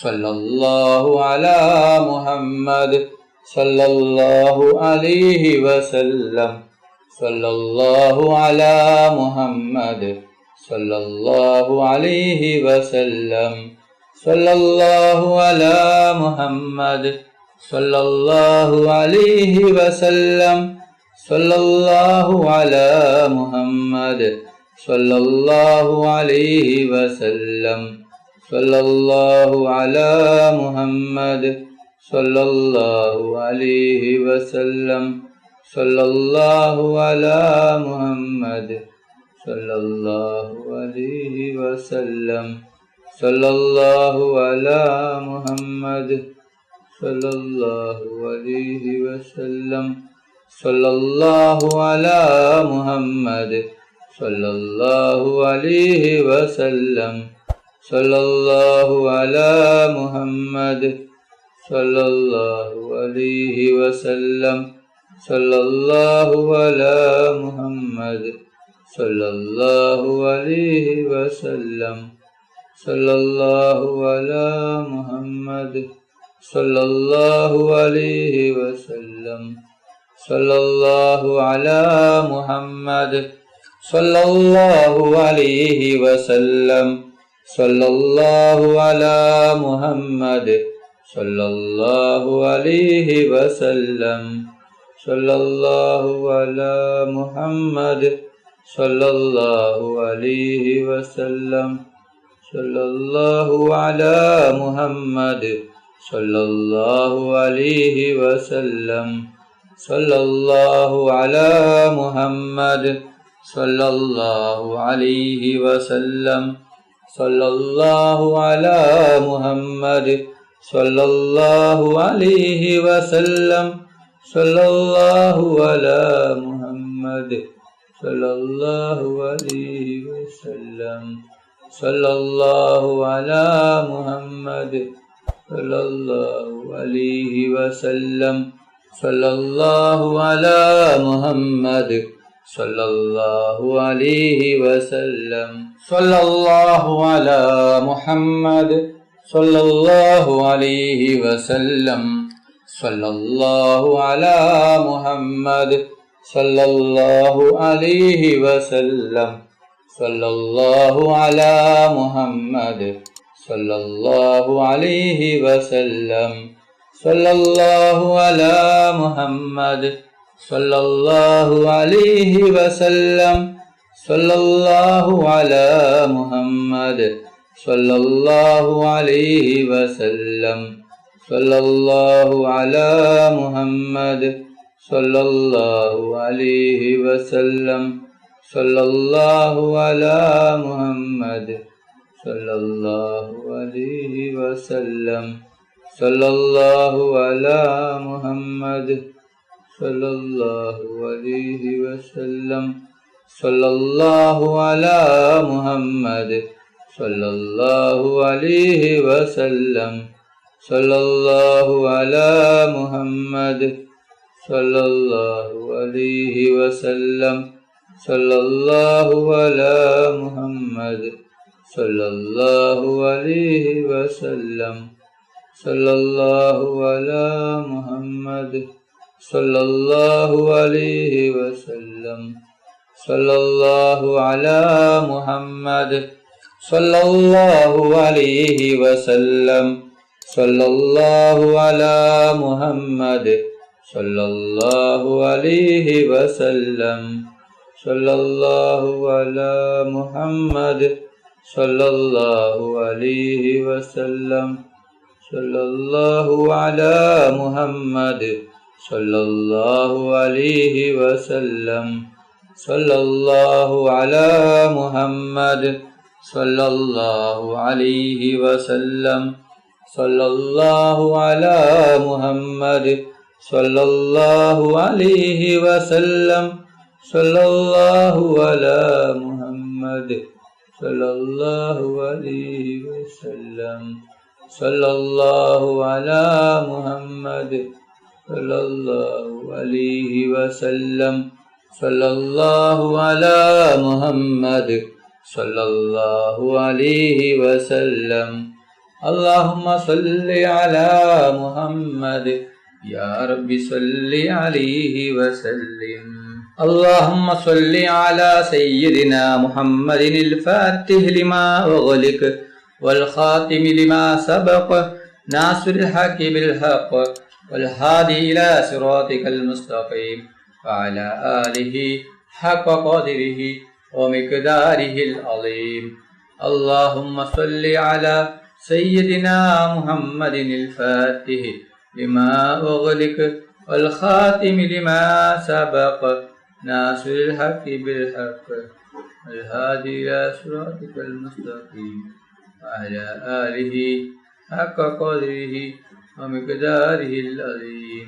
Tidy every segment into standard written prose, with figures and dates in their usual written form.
സല്ലല്ലാഹു അലാ മുഹമ്മദ് സല്ലല്ലാഹു അലൈഹി വസല്ലം. സല്ലല്ലാഹു അലാ മുഹമ്മദ് സല്ലല്ലാഹു അലൈഹി വസല്ലം. സല്ലല്ലാഹു അലാ മുഹമ്മദ് സല്ലല്ലാഹു അലൈഹി വസല്ലം. സല്ലല്ലാഹു അലാ മുഹമ്മദ് സല്ലല്ലാഹു അലൈഹി വസല്ലം. സല്ലല്ലാഹു അലാ മുഹമ്മദ് സല്ലല്ലാഹു അലൈഹി വസല്ലം. സല്ലല്ലാഹു അലാ മുഹമ്മദ് സല്ലല്ലാഹു അലൈഹി വസല്ലം. സല്ലല്ലാഹു അലാ മുഹമ്മദ് സല്ലല്ലാഹു അലൈഹി വസല്ലം. സല്ലല്ലാഹു അലാ മുഹമ്മദ് സല്ലല്ലാഹു അലൈഹി വസല്ലം. സല്ലല്ലാഹു അലാ മുഹമ്മദ് സല്ലല്ലാഹു അലൈഹി വസല്ലം. സല്ലല്ലാഹു അലാ മുഹമ്മദ് സല്ലല്ലാഹു അലൈഹി വസല്ലം. സല്ലല്ലാഹു അലാ മുഹമ്മദ് സല്ലല്ലാഹു അലൈഹി വസല്ലം. സല്ലല്ലാഹു അലാ മുഹമ്മദ് സല്ലല്ലാഹു അലൈഹി വസല്ലം. സല്ലല്ലാഹു അലാ മുഹമ്മദ് സല്ലല്ലാഹു അലൈഹി വസല്ലം. സല്ലല്ലാഹു അലാ മുഹമ്മദ് സല്ലല്ലാഹു അലൈഹി വസല്ലം. സല്ലല്ലാഹു അലാ മുഹമ്മദ് സല്ലല്ലാഹു അലൈഹി വസല്ലം. സല്ലല്ലാഹു അലാ മുഹമ്മദ് സല്ലല്ലാഹു അലൈഹി വസല്ലം. സല്ലല്ലാഹു അലാ മുഹമ്മദ് സല്ലല്ലാഹു അലൈഹി വസല്ലം. സല്ലല്ലാഹു അലാ മുഹമ്മദ് സല്ലല്ലാഹു അലൈഹി വസല്ലം. സല്ലല്ലാഹു അലാ മുഹമ്മദ് സല്ലല്ലാഹു അലൈഹി വസല്ലം. സല്ലല്ലാഹു അലാ മുഹമ്മദ് സല്ലല്ലാഹു അലൈഹി വസല്ലം. സല്ലല്ലാഹു അലാ മുഹമ്മദ് സല്ലല്ലാഹു അലൈഹി വസല്ലം. സല്ലല്ലാഹു അലാ മുഹമ്മദ് സല്ലല്ലാഹു അലൈഹി വസല്ലം. സല്ലല്ലാഹു അലാ മുഹമ്മദ് സല്ലല്ലാഹു അലൈഹി വസല്ലം. സല്ലല്ലാഹു അലാ മുഹമ്മദ് സല്ലല്ലാഹു അലൈഹി വസല്ലം. സല്ലല്ലാഹു അലാ മുഹമ്മദ് സല്ലല്ലാഹു അലൈഹി വസല്ലം. സല്ലല്ലാഹു അലാ മുഹമ്മദ് സല്ലല്ലാഹു അലൈഹി വസല്ലം. സല്ലല്ലാഹു അലാ മുഹമ്മദ് സല്ലല്ലാഹു അലൈഹി വസല്ലം. സല്ലല്ലാഹു അലാ മുഹമ്മദ് സല്ലല്ലാഹു അലൈഹി വസല്ലം. സല്ലല്ലാഹു അലാ മുഹമ്മദ് സല്ലല്ലാഹു അലൈഹി വസല്ലം. സല്ലല്ലാഹു അലാ മുഹമ്മദ് സല്ലല്ലാഹു അലൈഹി വസല്ലം. സല്ലല്ലാഹു അലാ മുഹമ്മദ് സല്ലല്ലാഹു അലൈഹി വസല്ലം. സല്ലല്ലാഹു അലാ മുഹമ്മദ് സല്ലല്ലാഹു അലൈഹി വസല്ലം. സല്ലല്ലാഹു അലാ മുഹമ്മദ് സല്ലല്ലാഹു അലൈഹി വസല്ലം. സല്ലല്ലാഹു അലാ മുഹമ്മദ് സല്ലല്ലാഹു അലൈഹി വസല്ലം. സല്ലല്ലാഹു അലാ മുഹമ്മദ് സല്ലല്ലാഹു അലൈഹി വസല്ലം. സല്ലല്ലാഹു അലാ മുഹമ്മദ് സല്ലല്ലാഹു അലൈഹി വസല്ലം. സല്ലല്ലാഹു അലാ മുഹമ്മദ് സല്ലല്ലാഹു അലൈഹി വസല്ലം. സല്ലല്ലാഹു അലാ മുഹമ്മദ് സല്ലല്ലാഹു അലൈഹി വസല്ലം. സല്ലല്ലാഹു അലാ മുഹമ്മദ് സല്ലല്ലാഹു അലൈഹി വസല്ലം. സല്ലല്ലാഹു അലാ മുഹമ്മദ് സല്ലല്ലാഹു അലൈഹി വസല്ലം. സല്ലല്ലാഹു അലാ മുഹമ്മദ് സല്ലല്ലാഹു അലൈഹി വസല്ലം. اللهم صل على محمد يا رب صل عليه وسلم. اللهم صل على سيدنا محمد الفاتح لما أغلق والخاتم لما سبق ناصر الحق بالحق والهادي إلى صراطك المستقيم وعلى آله حق قدره ومقداره العظيم. اللهم صل على سيدنا محمد الفاتح لما أغلق والخاتم لما سبق ناصر الحق بالحق والهادي إلى صراطك المستقيم وعلى آله حق قدره ومقداره العظيم.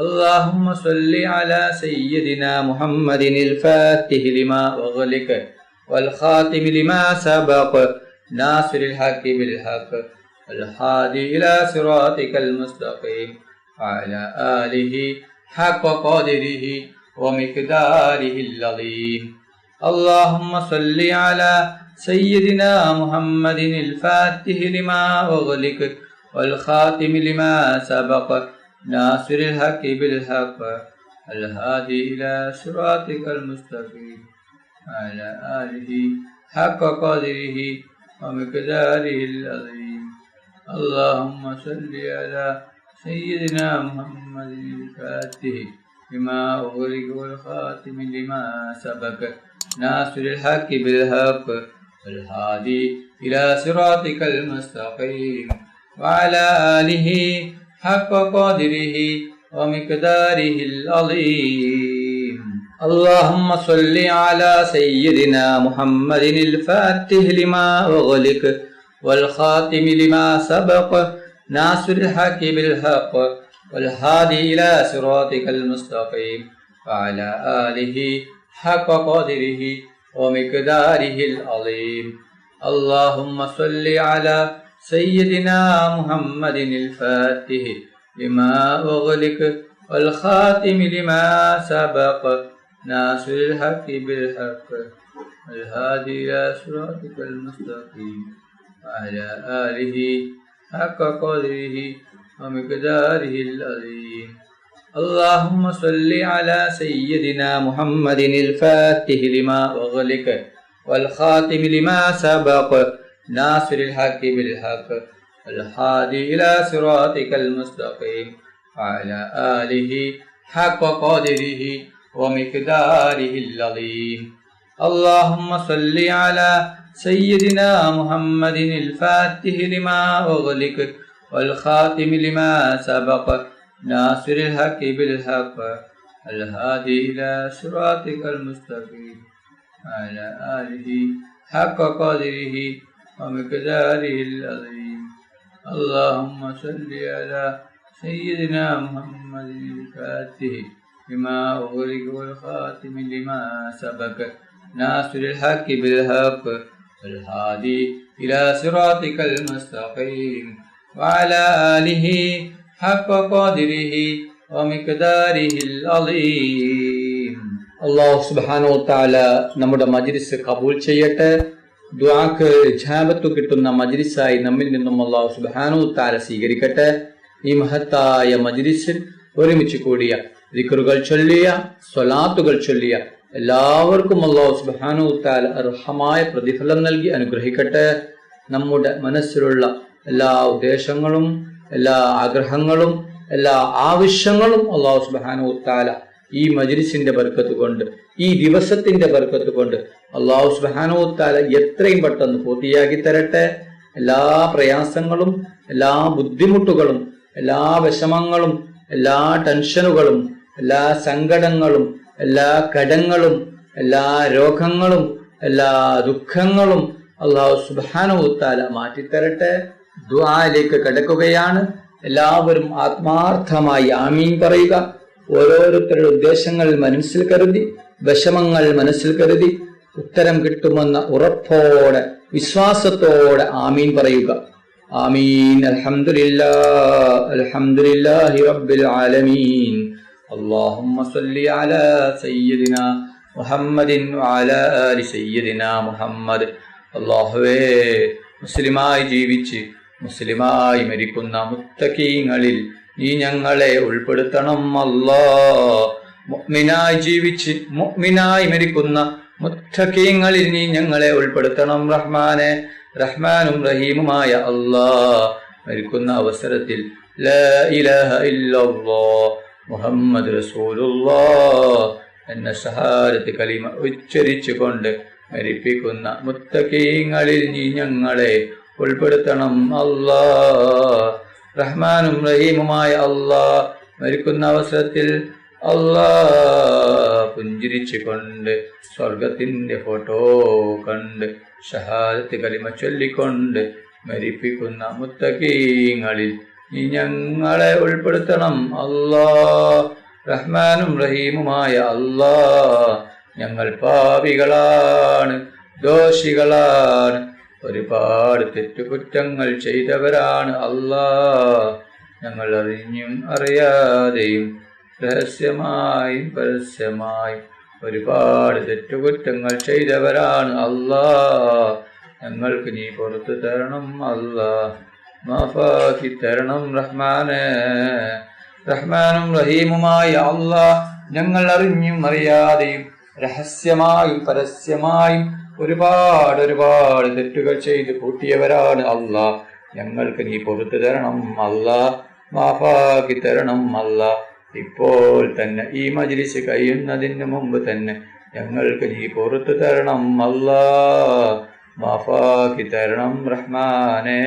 اللهم صل على سيدنا محمد الفاتح لما أغلق والخاتم لما سبق ناصر الحق بالحق والهادي إلى صراطك المستقيم وعلى آله حق قدره ومقداره العظيم. اللهم صل على سيدنا محمد الفاتح لما أغلق والخاتم لما سبق ناصر الحق بالحق الهادي إلى صراطك المستقيم وعلى آله حق قدره ومقداره العظيم. اللهم صل على سيدنا محمد الفاتح لما أغلق والخاتم لما سبق ناصر الحق بالحق والهادي إلى صراطك المستقيم وعلى آله حق قدره ومقداره العظيم. اللهم صل على سيدنا محمد الفاتح لما أغلق والخاتم لما سبق ناصر الحق بالحق والهادي إلى صراطك المستقيم وعلى آله حق قدره ومقداره العظيم. اللهم صل على سيدنا محمد الفاتح لما أغلق والخاتم لما سبق ناصر الحق بالحق والهادي إلى صراطك المستقيم وعلى آله حق قدره ومقداره العظيم. اللهم صل على سيدنا محمد الفاتح لما أغلق والخاتم لما سبق ناصر الحق بالحق والهادي إلى صراطك المستقيم وعلى آله حق قدره ومقداره العظيم. اللهم صل على سيدنا محمد الفاتح لما أغلق والخاتم لما سبق ناصر الحق بالحق الهادي إلى صراطك المستقيم وعلى آله حق قدره ومقداره العظيم. اللهم صل على سيدنا محمد الفاتح لما أغلق والخاتم لما سبق ناصر الحق بالحق والهادي إلى صراطك المستقيم وعلى آله حق قدره ومقداره العظيم. അല്ലാഹു സുബ്ഹാനഹു വ തആല നമ്മുടെ മജ്ലിസ് കബൂൽ ചെയ്യട്ടെ. ദുആക്ക് ഇജാബത്ത് കിട്ടുന്ന മജ്ലിസായി നമ്മിൽ നിന്നും അല്ലാഹു സുബ്ഹാനഹു വ തആല സ്വീകരിക്കട്ടെ. ഈ മഹത്തായ മജ്ലിസിൽ ഒരുമിച്ച് കൂടിയ ദിക്റുകൾ ചൊല്ലിയ സ്വലാത്തുകൾ ചൊല്ലിയ എല്ലാവർക്കും അല്ലാഹു സുബ്ഹാനഹു വ തആല അർഹമായ പ്രതിഫലം നൽകി അനുഗ്രഹിക്കട്ടെ. നമ്മുടെ മനസ്സിലുള്ള എല്ലാ ഉദ്ദേശങ്ങളും എല്ലാ ആഗ്രഹങ്ങളും എല്ലാ ആവശ്യങ്ങളും അല്ലാഹു സുബ്ഹാനഹു വ തആല ഈ മജ്ലിസിന്റെ ബർക്കത്ത് കൊണ്ട് ഈ ദിവസത്തിന്റെ ബർക്കത്ത് കൊണ്ട് അല്ലാഹു സുബ്ഹാനഹു വ തആല എത്രയും പെട്ടെന്ന് പൂർത്തിയാക്കി തരട്ടെ. എല്ലാ പ്രയാസങ്ങളും എല്ലാ ബുദ്ധിമുട്ടുകളും എല്ലാ വിഷമങ്ങളും എല്ലാ ടെൻഷനുകളും എല്ലാ സങ്കടങ്ങളും എല്ലാ കടങ്ങളും എല്ലാ രോഗങ്ങളും എല്ലാ ദുഃഖങ്ങളും അല്ലാഹു സുബ്ഹാനഹു വ തആല മാറ്റിത്തരട്ടെ. ദുആയിലേക്ക് കടക്കുകയാണ്. എല്ലാവരും ആത്മാർത്ഥമായി ആമീൻ പറയുക. ഓരോരുത്തരുടെ ഉദ്ദേശങ്ങൾ മനസ്സിൽ കരുതി വിഷമങ്ങൾ മനസ്സിൽ കരുതി ഉത്തരം കിട്ടുമെന്ന ഉറപ്പോടെ വിശ്വാസത്തോടെ ആമീൻ പറയുക. ആമീൻ. അൽഹംദുലില്ലാഹി റബ്ബിൽ ആലമീൻ. അല്ലാഹുമ്മ സ്വല്ലി അലാ സയ്യിദിനാ മുഹമ്മദിൻ വഅലാ ആലി സയ്യിദിനാ മുഹമ്മദ്. അല്ലാഹുവേ, മുസ്ലിമായി ജീവിച്ച് മുസ്ലിമായി മരിക്കുന്ന മുത്തഖീങ്ങളിൽ നീ ഞങ്ങളെ ഉൾപ്പെടുത്തണം അല്ലാ. മുഅ്മിനായി ജീവിച്ച് മുഅ്മിനായി മരിക്കുന്ന മുത്തഖീങ്ങളിൽ നീ ഞങ്ങളെ ഉൾപ്പെടുത്തണം റഹ്മാനെ. റഹ്മാനും റഹീമുമായ അല്ലാ, മരിക്കുന്ന അവസരത്തിൽ ലാ ഇലാഹ ഇല്ലല്ലാഹ് മുഹമ്മദ് റസൂലുള്ളാഹ് എന്ന ഷഹാദത്ത് കലിമ ഉച്ചരിച്ചുകൊണ്ട് മരിപ്പിക്കുന്ന മുത്തഖീങ്ങളിൽ നീ ഞങ്ങളെ ഉൾപ്പെടുത്തണം അല്ലാ. റഹ്മാനും റഹീമുമായ അല്ലാ, മരിക്കുന്ന അവസരത്തിൽ അല്ലാ പുഞ്ചിരിച്ചുകൊണ്ട് സ്വർഗത്തിന്റെ ഫോട്ടോ കണ്ട് ഷഹാദത്ത് കലിമ ചൊല്ലിക്കൊണ്ട് മരിപ്പിക്കുന്ന മുത്തഖീങ്ങളിൽ നീ ഞങ്ങളെ ഉൾപ്പെടുത്തണം അല്ലാ. റഹ്മാനും റഹീമുമായ അല്ലാ, ഞങ്ങൾ പാപികളാണ്, ദോഷികളാണ്, ഒരുപാട് തെറ്റുകുറ്റങ്ങൾ ചെയ്തവരാണ് അല്ലാ. ഞങ്ങൾ അറിഞ്ഞും അറിയാതെയും രഹസ്യമായും പരസ്യമായും ഒരുപാട് തെറ്റുകുറ്റങ്ങൾ ചെയ്തവരാണ് അല്ലാ. ഞങ്ങൾക്ക് നീ പുറത്തു തരണം അല്ലാ, മാഫാക്കി തരണം റഹ്മാനെ. റഹ്മാനും റഹീമുമായ അല്ലാ, ഞങ്ങൾ അറിഞ്ഞും അറിയാതെയും രഹസ്യമായും പരസ്യമായും ഒരുപാട് തെറ്റുകൾ ചെയ്ത് കൂട്ടിയവരാണ് അല്ലാ. ഞങ്ങൾക്ക് നീ പുറത്തു തരണം അല്ലാ, മാഫാക്കി തരണം അല്ലാ. ഇപ്പോൾ തന്നെ ഈ മജ്‌ലിസ് കഴിയുന്നതിന് മുമ്പ് തന്നെ ഞങ്ങൾക്ക് നീ പുറത്തു തരണം അല്ലാ, മാഫാക്കി തരണം റഹ്മാനെ.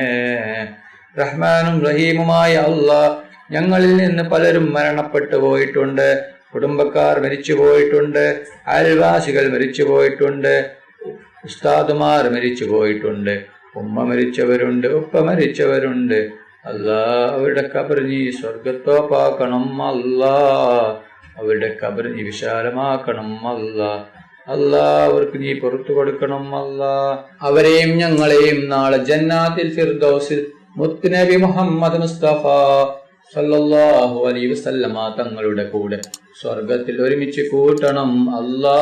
റഹ്മാനും റഹീമുമായ അല്ലാ, ഞങ്ങളിൽ നിന്ന് പലരും മരണപ്പെട്ടു പോയിട്ടുണ്ട്. കുടുംബക്കാർ മരിച്ചു പോയിട്ടുണ്ട്, അയൽവാസികൾ മരിച്ചു പോയിട്ടുണ്ട്, ഉസ്താദുമാർ മരിച്ചു പോയിട്ടുണ്ട്, ഉമ്മ മരിച്ചവരുണ്ട്, ഉപ്പ മരിച്ചവരുണ്ട്. അല്ലാ, അവരുടെ ഖബർ നീ സ്വർഗത്തോപ്പാക്കണം അല്ലാ, അവരുടെ ഖബർ നീ വിശാലമാക്കണം അല്ലാ. അല്ലാ, അവർക്ക് നീ പുറത്തു കൊടുക്കണം അല്ലാ. അവരെയും ഞങ്ങളെയും നാളെ ജന്നാത്തിൽ ഫിർദൗസിൽ മുത്തുനബി മുഹമ്മദ് മുസ്തഫ സല്ലല്ലാഹു അലൈഹി വസല്ലമ തങ്ങളുടെ കൂടെ സ്വർഗത്തിൽ ഒരുമിച്ച് കൂട്ടണം അല്ലാ.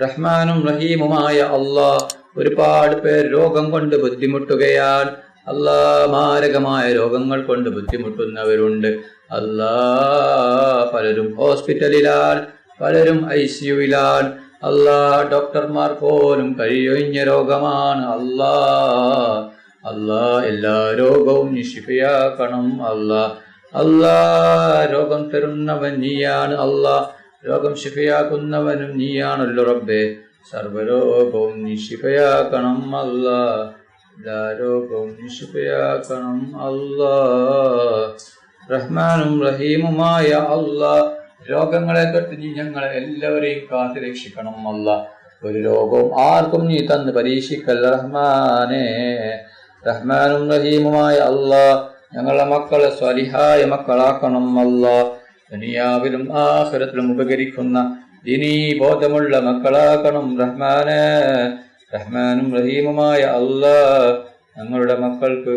റഹ്മാനും റഹീമുമായ അല്ലാ, ഒരുപാട് പേർ രോഗം കൊണ്ട് ബുദ്ധിമുട്ടുകയാണ് അല്ലാ. മാരകമായ രോഗങ്ങൾ കൊണ്ട് ബുദ്ധിമുട്ടുന്നവരുണ്ട് അല്ലാ. പലരും ഹോസ്പിറ്റലിലാണ്, പലരും ICUവിലാണ് അല്ലാ. ഡോക്ടർമാർ പോലും കഴിയൊഴിഞ്ഞ രോഗമാണ് അല്ലാ. അല്ലാ, എല്ലാ രോഗവും നീ ശിഫയാക്കണം അല്ലാ. അല്ലാ, രോഗം തരുന്നവൻ നീയാണ് അല്ലാ, രോഗം ശിഫയാക്കുന്നവനും നീയാണല്ലോ റബ്ബേ. സർവരോഗവും നീ ശിഫയാക്കണം അല്ലാ, എല്ലാ രോഗവും നീ ശിഫയാക്കണം അല്ലാ. റഹ്മാനും റഹീമുമായ അല്ലാ, രോഗങ്ങളെ തൊട്ട് നീ ഞങ്ങളെ എല്ലാവരെയും കാത്തു രക്ഷിക്കണം അല്ലാ. ഒരു രോഗവും ആർക്കും നീ തന്ന് പരീക്ഷിക്കല്ല റഹ്മാനെ. റഹ്മാനും റഹീമുമായ അല്ലാ, ഞങ്ങളുടെ മക്കളെ സ്വാലിഹായ മക്കളാക്കണം അല്ലാ. ദുനിയാവിലും ആഖിറത്തിലും ഉപകരിക്കുന്ന ദീനീ ബോധമുള്ള മക്കളാക്കണം റഹ്മാനെ. റഹ്മാനും റഹീമുമായ അല്ലാ, ഞങ്ങളുടെ മക്കൾക്ക്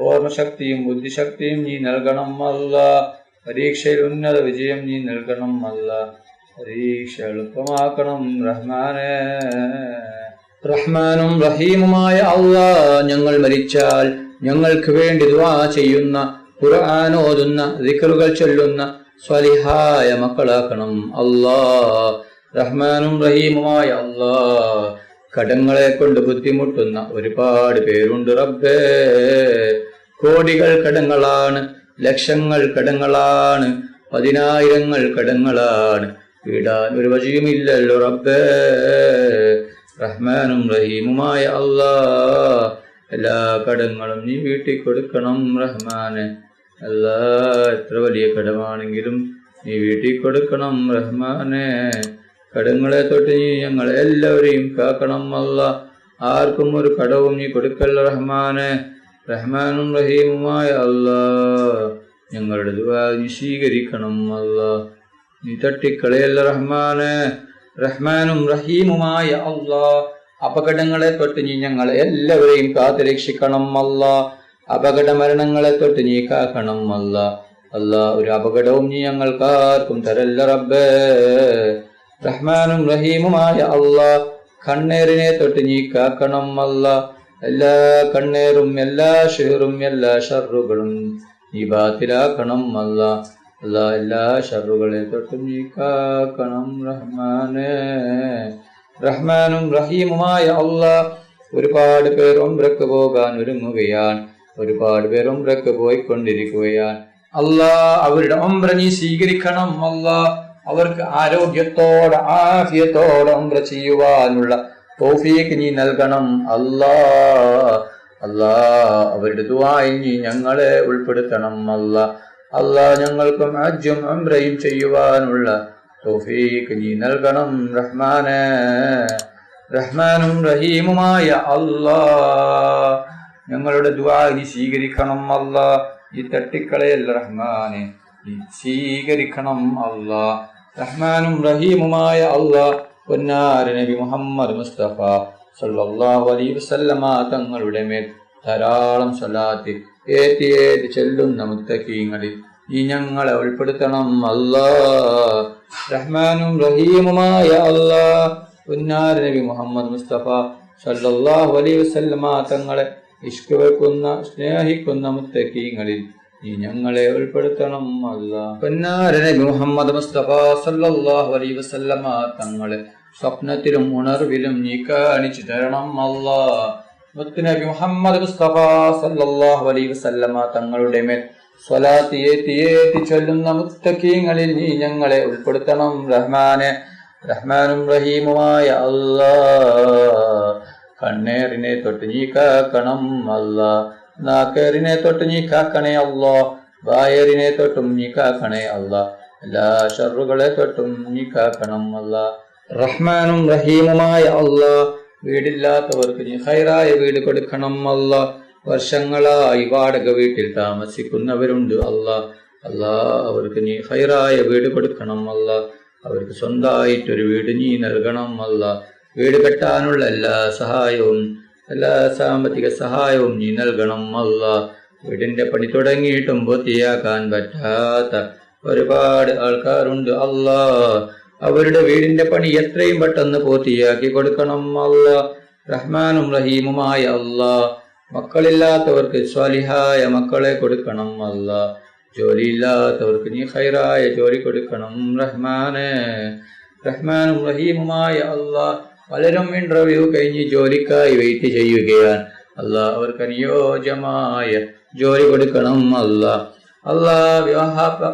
ഓർമ്മശക്തിയും ബുദ്ധിശക്തിയും നീ നൽകണം അല്ലാ. പരീക്ഷയിൽ ഉന്നത വിജയം നീ നൽകണം അല്ലാ. പരീക്ഷ എളുപ്പമാക്കണം റഹ്മാനെ. റഹ്മാനും റഹീമുമായ അല്ലാ, ഞങ്ങൾ മരിച്ചാൽ ഞങ്ങൾക്ക് വേണ്ടി ദുആ ചെയ്യുന്ന, ഖുർആൻ ഓതുന്ന, ദിക്റുകൾ ചൊല്ലുന്ന സ്വാലിഹായ മക്കളാക്കണം അല്ലാ. റഹ്മാനും റഹീമുമായ അല്ലാ, കടങ്ങളെ കൊണ്ട് ബുദ്ധിമുട്ടുന്ന ഒരുപാട് പേരുണ്ട് റബ്ബേ. കോടികൾ കടങ്ങളാണ്, ലക്ഷങ്ങൾ കടങ്ങളാണ്, പതിനായിരങ്ങൾ കടങ്ങളാണ്, വീടാൻ ഒരു വഴിയുമില്ലല്ലോ റബ്ബേ. റഹ്മാനും റഹീമുമായ അല്ലാ, എല്ലാ കടങ്ങളും നീ വീട്ടിൽ കൊടുക്കണം റഹ്മാനെ. അല്ലാ, എത്ര വലിയ കടമാണെങ്കിലും നീ വീട്ടിൽ കൊടുക്കണം റഹ്മാനെ. കടങ്ങളെ തൊട്ട് നീ ഞങ്ങളെ എല്ലാവരെയും കാക്കണം അല്ലാ. ആർക്കും ഒരു കടവും നീ കൊടുക്കല്ല റഹ്മാനെ. റഹ്മാനും റഹീമുമായ അല്ലാ, ഞങ്ങളുടെ ദുആ നീ സ്വീകരിക്കണം അല്ലാ, നീ തട്ടിക്കളയല്ല റഹ്മാനെ. റഹ്മാനും റഹീമുമായ അല്ലാ, അപകടങ്ങളെ തൊട്ട് നീ ഞങ്ങളെ എല്ലാവരെയും കാത്തു രക്ഷിക്കണം അല്ലാ. അപകട മരണങ്ങളെ തൊട്ട് നീ കാക്കണം അല്ലാ. അല്ലാ, ഒരു അപകടവും നീ ഞങ്ങൾക്കാർക്കും തരല്ല റബ്ബേ. റഹ്മാനും റഹീമുമായ അല്ലാ, കണ്ണേറിനെ തൊട്ട് നീ കാക്കണം അല്ലാ. എല്ലാ കണ്ണേറും എല്ലാ ഷെഹറും എല്ലാ ഷർറുകളും നീ ബാത്തിലാക്കണം അല്ലാ. അല്ലാ എല്ലാ ഷർറുകളെ തൊട്ടും നീ കാക്കണം റഹ്മാനേ. റഹ്മാനും റഹീമുമായ അല്ലാ, ഒരുപാട് പേർ ഉംറക്ക് പോകാൻ ഒരുങ്ങുകയാണ്, ഒരുപാട് പേർ ഉംറക്ക് പോയിക്കൊണ്ടിരിക്കുകയാണ്. അല്ലാ, അവരുടെ ഉംറ നീ സ്വീകരിക്കണം അല്ലാ. അവർക്ക് ആരോഗ്യത്തോടെ ആഫിയത്തോടെ ഉംറ ചെയ്യുവാനുള്ള തൗഫീഖ് നീ നൽകണം അല്ലാ. അല്ലാ, അവരുടെ ദുആയിൽ നീ ഞങ്ങളെ ഉൾപ്പെടുത്തണം അല്ലാ. അല്ലാ, ഞങ്ങൾക്കും ഹജ്ജും ഉംറയും ചെയ്യുവാനുള്ള തൗഫീഖ് നീ നൽകണം റഹ്മാനേ. റഹ്മാനും റഹീമുമായ അല്ലാ, ഞങ്ങളുടെ ദുആ നീ സ്വീകരിക്കണം അല്ലാ. ഈ തട്ടിക്കളയല്ല റഹ്മാനെ, നീ സ്വീകരിക്കണം അല്ലാ. റഹ്മാനും റഹീമുമായ അല്ലാ, പൊന്നാര നബി മുഹമ്മദ് മുസ്തഫ സല്ലല്ലാഹു അലൈഹി വസല്ലമ തങ്ങളുടെ മേൽ ധാരാളം സ്വലാത്ത് ഏറ്റി ചെല്ലുന്ന മുത്തഖീങ്ങളിൽ നീ ഞങ്ങളെ ഉൾപ്പെടുത്തണം അല്ലാ. റഹ്മാനും റഹീമുമായ അല്ലാ, പൊന്നാര നബി മുഹമ്മദ് മുസ്തഫ സല്ലല്ലാഹു അലൈഹി വസല്ലമ തങ്ങളെ ഇഷ്ക് വെക്കുന്ന സ്നേഹിക്കുന്ന മുത്തഖീങ്ങളിൽ നീ ഞങ്ങളെ ഉൾപ്പെടുത്തണം അല്ലാ. പൊന്നാര നബി മുഹമ്മദ് മുസ്തഫ സല്ലല്ലാഹു അലൈഹി വസല്ലമ തങ്ങളെ സ്വപ്നത്തിലും ഉണർവിലും നീ കാണിച്ചു തരണം അല്ലാ. മുത്തുനബി മുഹമ്മദ് മുസ്തഫ സല്ലല്ലാഹു അലൈഹി വസല്ലമ തങ്ങളുടെ മേൽ സ്വലാത്ത് ഏറ്റി ചൊല്ലുന്ന മുത്തഖീങ്ങളിൽ നീ ഞങ്ങളെ ഉൾപ്പെടുത്തണം റഹ്മാനെ. റഹ്മാനും റഹീമുമായ അല്ലാ, കണ്ണേറിനെ തൊട്ട് നീ കാക്കണം അല്ലാ. നാക്കേറിനെ തൊട്ട് നീ കാക്കണേ അല്ലാ. വായറിനെ തൊട്ടും നീ കാക്കണേ അല്ലാ. എല്ലാ ഷർറുകളെ തൊട്ടും നീ കാക്കണം അല്ലാ. റഹ്മാനും റഹീമുമായ അല്ലാ, വീടില്ലാത്തവർക്ക് നീ ഖൈറായ വീട് കൊടുക്കണം അല്ലാ. വർഷങ്ങളായി വാടക വീട്ടിൽ താമസിക്കുന്നവരുണ്ട് അല്ലാ. അല്ലാ, അവർക്ക് നീ ഖൈറായ വീട് കൊടുക്കണം അല്ലാ. അവർക്ക് സ്വന്തമായിട്ടൊരു വീട് നീ നൽകണം അല്ലാ. വീട് കെട്ടാനുള്ള എല്ലാ സഹായവും എല്ലാ സാമ്പത്തിക സഹായവും നീ നൽകണം അല്ലാ. വീടിന്റെ പണി തുടങ്ങിയിട്ടും പൂർത്തിയാക്കാൻ പറ്റാത്ത ഒരുപാട് ആൾക്കാരുണ്ട് അല്ലാ. അവരുടെ വീടിന്റെ പണി എത്രയും പെട്ടെന്ന് പൂർത്തിയാക്കി കൊടുക്കണം അല്ലാ. റഹ്മാനും റഹീമുമായ അല്ലാ, മക്കളില്ലാത്തവർക്ക് സ്വാലിഹായ മക്കളെ കൊടുക്കണം അല്ലാ. ജോലിയില്ലാത്തവർക്ക് നീ ഖൈറായ ജോലി കൊടുക്കണം റഹ്മാനെ. റഹ്മാനും റഹീമുമായ അല്ലാ, പലരും ഇന്റർവ്യൂ കഴിഞ്ഞ് ജോലിക്കായി വെയിറ്റ് ചെയ്യുകയാണ് അല്ലാ. അവർക്ക് അനുയോജ്യമായ ജോലി കൊടുക്കണം അല്ലാ. അല്ലാ,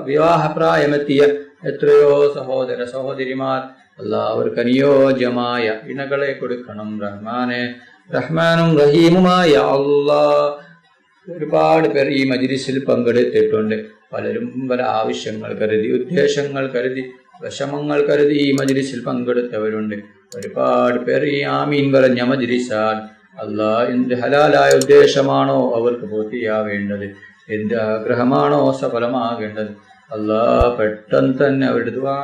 വിവാഹപ്രായമെത്തിയ എത്രയോ സഹോദര സഹോദരിമാർ അല്ലാ, അവർക്ക് അനുയോജ്യമായ ഇണകളെ കൊടുക്കണം റഹ്മാനെ. റഹ്മാനും റഹീമുമായ അല്ലാ, ഒരുപാട് പേർ ഈ മജ്‌ലിസിൽ പങ്കെടുത്തിട്ടുണ്ട്. പലരും പല ആവശ്യങ്ങൾ കരുതി, ഉദ്ദേശങ്ങൾ കരുതി, വിഷമങ്ങൾ കരുതി ഈ മജ്‌ലിസിൽ പങ്കെടുത്തവരുണ്ട്. ഒരുപാട് പേർ ഈ ആമീൻ പറഞ്ഞ മജ്‌ലിസാൻ അല്ലാ, എന്ത് ഹലാലായ ഉദ്ദേശമാണോ അവർക്ക് പൂർത്തിയാവേണ്ടത്, എന്ത് ആഗ്രഹമാണോ സഫലമാകേണ്ടത് അല്ലാ, പെട്ടെന്ന് തന്നെ അവരുടെ ദുആ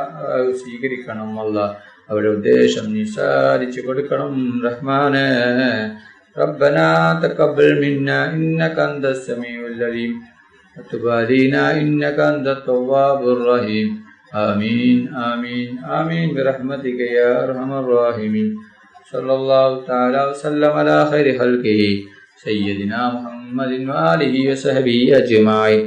സ്വീകരിക്കണം അല്ലാ. അവരുടെ ഉദ്ദേശം നീ സാധിച്ചു കൊടുക്കണം റഹ്മാനെ. ربنا تقبل منا إنك أنت السميع العليم وتب علينا إنك أنت التواب الرحيم. آمين آمين آمين برحمتك يا أرحم الراحمين. صلى الله تعالى وسلم على خير خلقه سيدنا محمد وآله وصحبه أجمعين.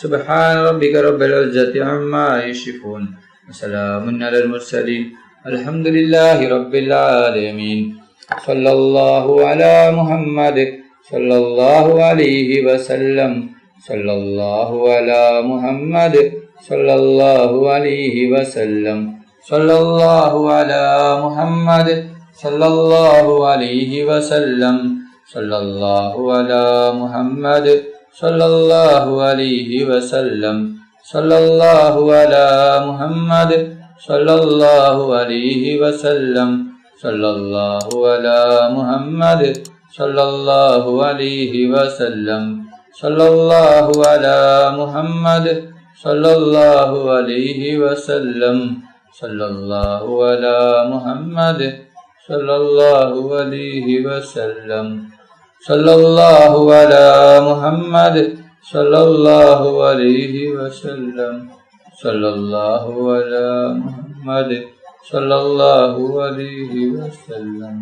سبحان ربك رب العزة عما يصفون وسلام على المرسلين الحمد لله رب العالمين. صلى الله على محمد صلى الله عليه وسلم. صلى الله على محمد صلى الله عليه وسلم. صلى الله على محمد صلى الله عليه وسلم. صلى الله على محمد صلى الله عليه وسلم. صلى الله على محمد صلى الله عليه وسلم. صلى الله على محمد صلى الله عليه وسلم. صلى الله على محمد صلى الله عليه وسلم. صلى الله على محمد صلى الله عليه وسلم. صلى الله على محمد صلى الله عليه وسلم. صلى الله على محمد صلى الله عليه وسلم.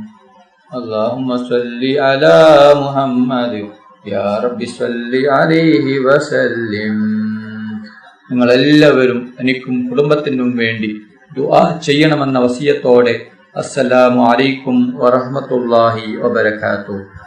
اللهم صل على محمد يا رب صل عليه وسلم. നിങ്ങളെല്ലാവരും എനിക്കും കുടുംബത്തിനും വേണ്ടി ദുആ ചെയ്യണമെന്ന വസിയത്തോടെ അസ്സലാമു അലൈക്കും വറഹ്മത്തുള്ളാഹി വബറകാതുഹു.